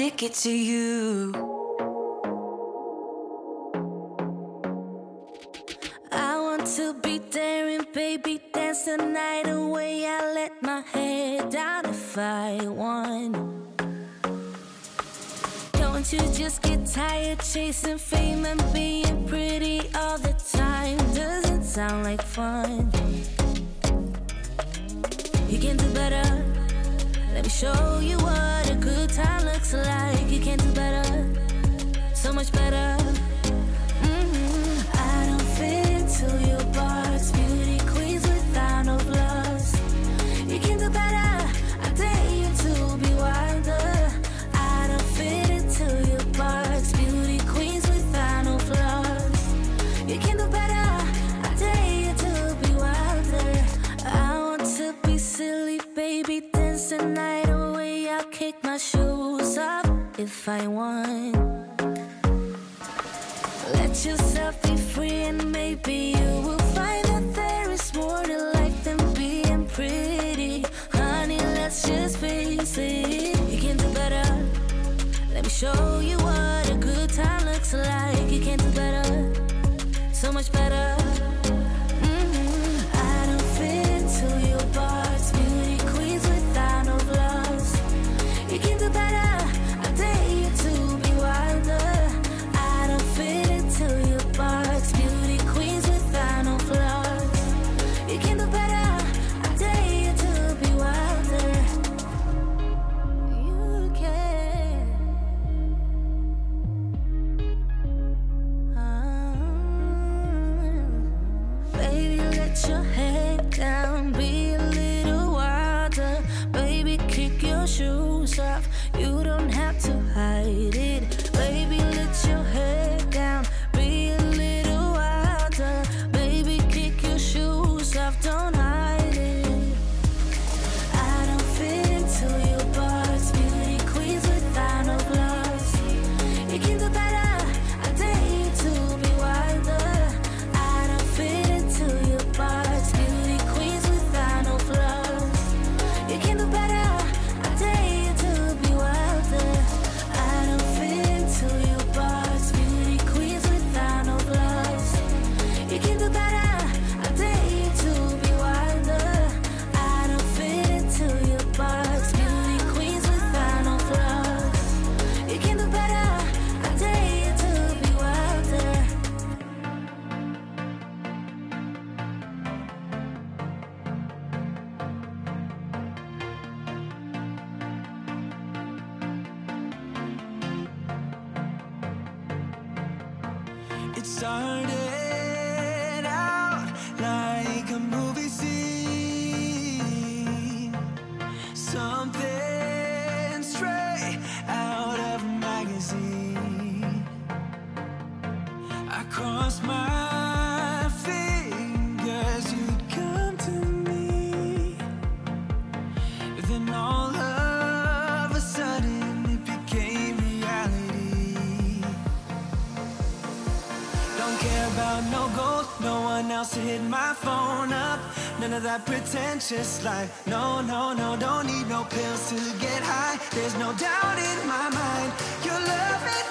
ticket to you. I want to be daring, baby, dance the night away. I let my head down if I want. Don't you just get tired chasing fame and being pretty all the time? Doesn't sound like fun. You can do better. Let me show you what a good time looks like. You can do better, so much better. I don't fit into your box. Beauty queens without no flaws. You can do better. I dare you to be wilder. I don't fit into your box. Beauty queens without no flaws. You can do better. I dare you to be wilder. I want to be silly, baby, dance the night away. I'll kick my shoes off if I want. Let yourself be free and maybe you will find that there is more to life than being pretty. Honey, let's just face it. You can do better. Let me show you what a good time looks like. You can do better, so much better. I don't fit into your box. Beauty queens without no flaws. You can do better. I dare you to be wilder. I don't fit into your box. Beauty queens without no flaws. You can do better. I dare you to be wilder. You can. Baby, let your head down. Be a little wilder. Baby, kick your shoes off. You don't have to hide it. Baby, let your head down. Be a little wilder. Baby, kick your shoes off. Don't hide it. I don't fit into your box. Beauty queens without no flaws. You can do better. I dare you to be wilder. I don't fit into your box. Beauty queens without no flaws. You can do better. I dare you to be wilder. I don't fit into your box. Beauty queens without no flaws. You can do better. I dare you to be wilder. I don't fit into your box. Beauty queens without no flaws. You can do better. I dare you to be wilder. It started out like a movie scene, something straight out of a magazine. I crossed my fingers, you'd come to me. Then all of a sudden it became reality. Don't care about no gold, no one else to hit my phone up. None of that pretentious life. No, no, no, don't need no pills to get high. There's no doubt in my mind. Your love is